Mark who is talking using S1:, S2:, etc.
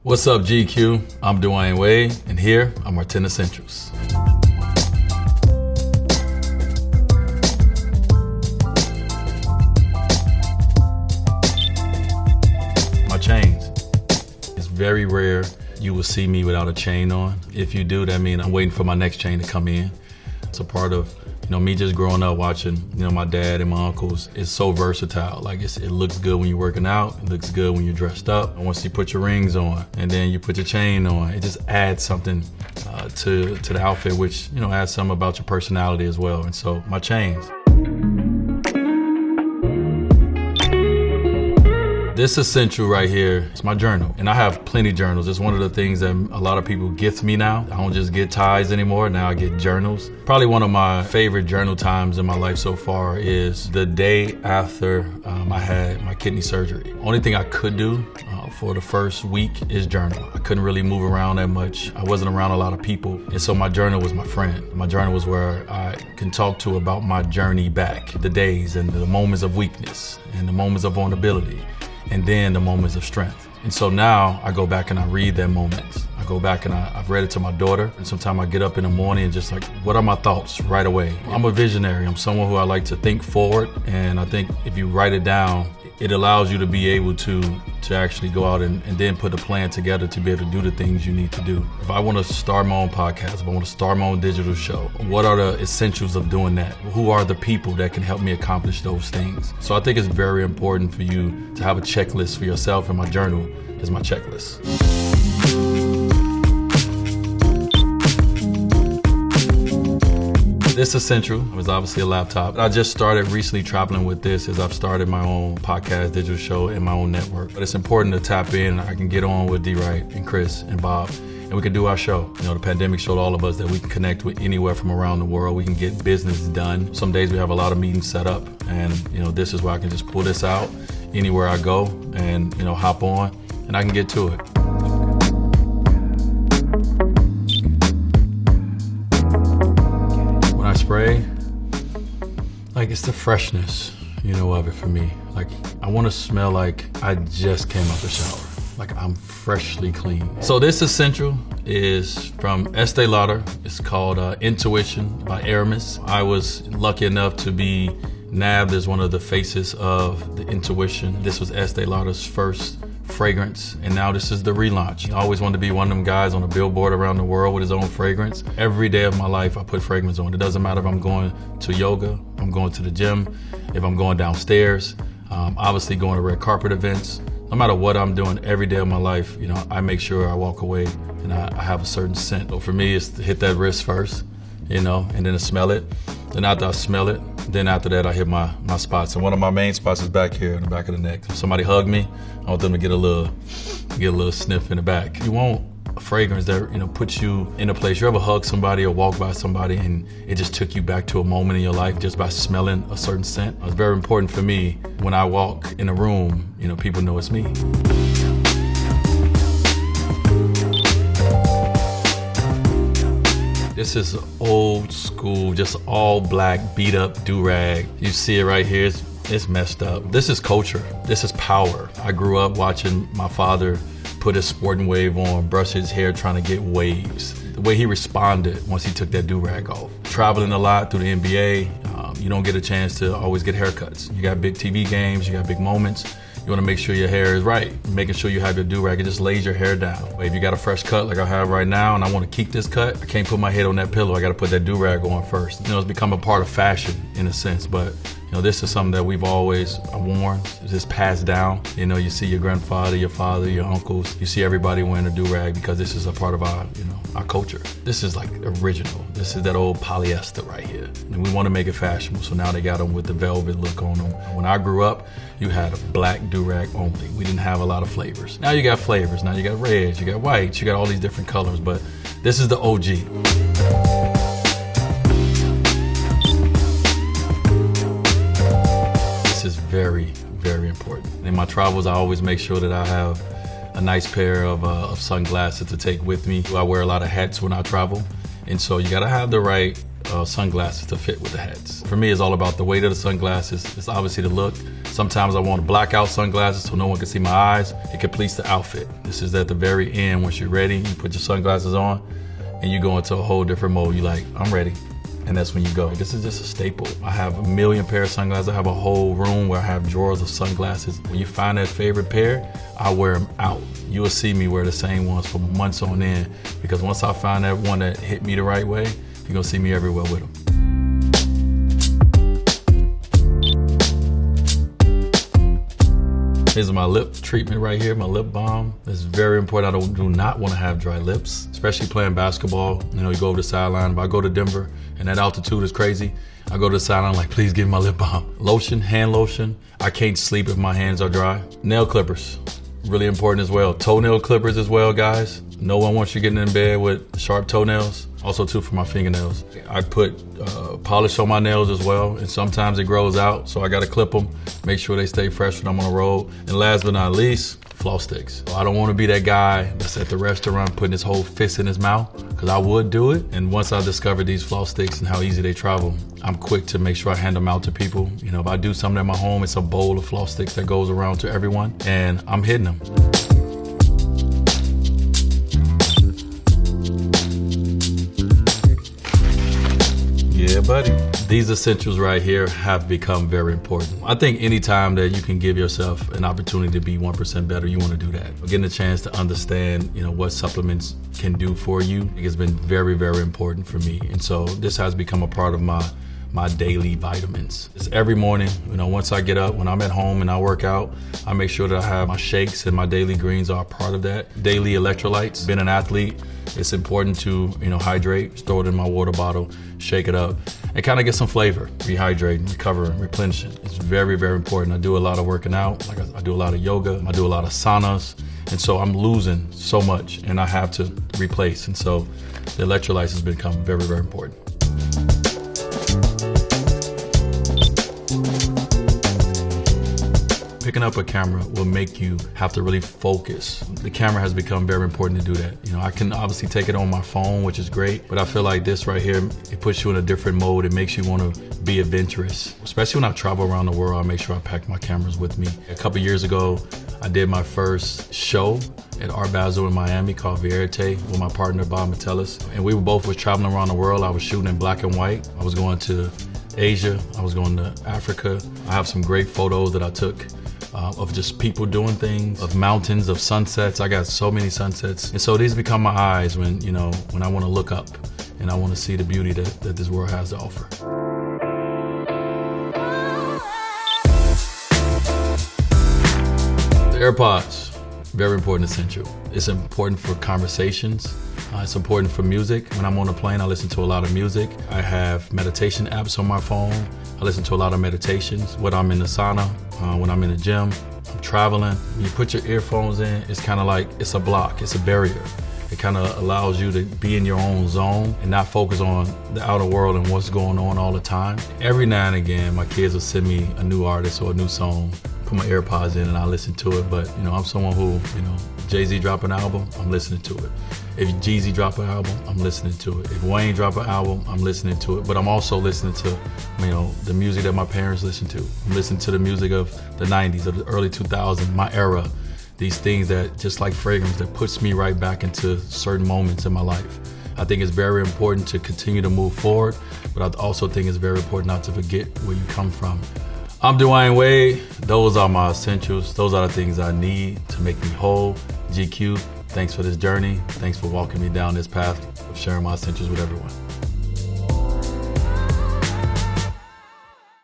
S1: What's up, GQ? I'm Dwayne Wade, and here are my 10 essentials. My chains. It's very rare you will see me without a chain on. If you do, that means I'm waiting for my next chain to come in. It's a part of me just growing up watching, my dad and my uncles. It's so versatile. Like it looks good when you're working out. It looks good when you're dressed up. And once you put your rings on and then you put your chain on, it just adds something to the outfit, which, adds something about your personality as well. And so my chains. This essential right here is my journal, and I have plenty of journals. It's one of the things that a lot of people gift me now. I don't just get ties anymore, now I get journals. Probably one of my favorite journal times in my life so far is the day after I had my kidney surgery. Only thing I could do for the first week is journal. I couldn't really move around that much. I wasn't around a lot of people, and so my journal was my friend. My journal was where I can talk to about my journey back, the days and the moments of weakness and the moments of vulnerability, and then the moments of strength. And so now I go back and I read that moments. I go back and I've read it to my daughter. And sometimes I get up in the morning and just like, what are my thoughts right away? I'm a visionary. I'm someone who I like to think forward. And I think if you write it down, it allows you to be able to actually go out and then put a plan together to be able to do the things you need to do. If I want to start my own podcast, if I want to start my own digital show, what are the essentials of doing that? Who are the people that can help me accomplish those things? So I think it's very important for you to have a checklist for yourself, and my journal is my checklist. This essential was obviously a laptop. I just started recently traveling with this as I've started my own podcast, digital show, and my own network. But it's important to tap in. I can get on with D-Wright and Chris and Bob, and we can do our show. The pandemic showed all of us that we can connect with anywhere from around the world. We can get business done. Some days we have a lot of meetings set up, and this is where I can just pull this out anywhere I go and hop on, and I can get to it. Spray, like it's the freshness, of it for me. Like I want to smell like I just came out the shower, like I'm freshly clean. So this essential is from Estee Lauder. It's called Intuition by Aramis. I was lucky enough to be nabbed as one of the faces of the Intuition. This was Estee Lauder's first fragrance, and now this is the relaunch. I always wanted to be one of them guys on a billboard around the world with his own fragrance. Every day of my life I put fragrance on. It doesn't matter if I'm going to yoga, I'm going to the gym, if I'm going downstairs, obviously going to red carpet events. No matter what I'm doing, every day of my life, I make sure I walk away and I have a certain scent. So for me, it's to hit that wrist first, and then to smell it. Then after I smell it, then after that I hit my spots. And one of my main spots is back here in the back of the neck. If somebody hug me, I want them to get a little sniff in the back. You want a fragrance that puts you in a place. You ever hug somebody or walk by somebody and it just took you back to a moment in your life just by smelling a certain scent? It's very important for me when I walk in a room, people know it's me. This is old school, just all black, beat up do-rag. You see it right here, it's messed up. This is culture, this is power. I grew up watching my father put his sporting wave on, brush his hair trying to get waves. The way he responded once he took that do-rag off. Traveling a lot through the NBA, you don't get a chance to always get haircuts. You got big TV games, you got big moments. You want to make sure your hair is right, making sure you have your do-rag. It just lays your hair down. If you got a fresh cut like I have right now and I want to keep this cut, I can't put my head on that pillow. I got to put that do-rag on first. It's become a part of fashion in a sense, but this is something that we've always worn, just passed down. You see your grandfather, your father, your uncles, you see everybody wearing a do-rag because this is a part of our culture. This is like original. This is that old polyester right here. And we want to make it fashionable, so now they got them with the velvet look on them. When I grew up, you had a black do-rag only. We didn't have a lot of flavors. Now you got flavors. Now you got reds, you got whites, you got all these different colors, but this is the OG. This is very, very important. In my travels, I always make sure that I have a nice pair of sunglasses to take with me. I wear a lot of hats when I travel, And so you gotta have the right sunglasses to fit with the hats. For me, it's all about the weight of the sunglasses. It's obviously the look. Sometimes I want blackout sunglasses so no one can see my eyes. It completes the outfit. This is at the very end. Once you're ready, you put your sunglasses on and you go into a whole different mode. You're like, I'm ready. And that's when you go. This is just a staple. I have a million pair of sunglasses. I have a whole room where I have drawers of sunglasses. When you find that favorite pair, I wear them out. You will see me wear the same ones for months on end, because once I find that one that hit me the right way, you're gonna see me everywhere with them. Here's my lip treatment right here, my lip balm. It's very important. I do not want to have dry lips, especially playing basketball. You know, you go over the sideline. If I go to Denver and that altitude is crazy, I go to the sideline like, please give me my lip balm. Lotion, hand lotion. I can't sleep if my hands are dry. Nail clippers, really important as well. Toenail clippers as well, guys. No one wants you getting in bed with sharp toenails. Also too for my fingernails. I put polish on my nails as well, and sometimes it grows out, so I gotta clip them, make sure they stay fresh when I'm on the road. And last but not least, floss sticks. I don't wanna be that guy that's at the restaurant putting his whole fist in his mouth, because I would do it. And once I discovered these floss sticks and how easy they travel, I'm quick to make sure I hand them out to people. You know, if I do something at my home, it's a bowl of floss sticks that goes around to everyone, and I'm hitting them. Yeah, buddy. These essentials right here have become very important. I think anytime that you can give yourself an opportunity to be 1% better, you want to do that. Getting a chance to understand, you know, what supplements can do for you, it has been very, very important for me. And so this has become a part of my daily vitamins. It's every morning, you know, once I get up, when I'm at home and I work out, I make sure that I have my shakes and my daily greens are a part of that. Daily electrolytes. Being an athlete, it's important to, you know, hydrate, throw it in my water bottle, shake it up, and kind of get some flavor. Rehydrate, recover, replenish it. It's very, very important. I do a lot of working out. Like I do a lot of yoga. I do a lot of saunas. And so I'm losing so much and I have to replace. And so the electrolytes has become very, very important. Picking up a camera will make you have to really focus. The camera has become very important to do that. You know, I can obviously take it on my phone, which is great, but I feel like this right here, it puts you in a different mode. It makes you want to be adventurous. Especially when I travel around the world, I make sure I pack my cameras with me. A couple years ago, I did my first show at Art Basel in Miami called Verite with my partner, Bob Metellus. And we were both traveling around the world. I was shooting in black and white. I was going to Asia. I was going to Africa. I have some great photos that I took of just people doing things, of mountains, of sunsets. I got so many sunsets. And so these become my eyes when, you know, when I want to look up and I want to see the beauty that this world has to offer. The AirPods, very important essential. It's important for conversations. It's important for music. When I'm on a plane, I listen to a lot of music. I have meditation apps on my phone. I listen to a lot of meditations. When I'm in the sauna, when I'm in the gym, I'm traveling. When you put your earphones in, it's kind of like, it's a block, it's a barrier. It kind of allows you to be in your own zone and not focus on the outer world and what's going on all the time. Every now and again, my kids will send me a new artist or a new song, put my AirPods in and I listen to it. But, you know, I'm someone who, you know, Jay-Z drop an album, I'm listening to it. If Jeezy drop an album, I'm listening to it. If Wayne drop an album, I'm listening to it. But I'm also listening to, you know, the music that my parents listened to. I'm listening to the music of the 90s or the early 2000s, my era. These things that, just like fragrance, that puts me right back into certain moments in my life. I think it's very important to continue to move forward, but I also think it's very important not to forget where you come from. I'm Dwayne Wade. Those are my essentials. Those are the things I need to make me whole. GQ, thanks for this journey. Thanks for walking me down this path of sharing my essentials with everyone.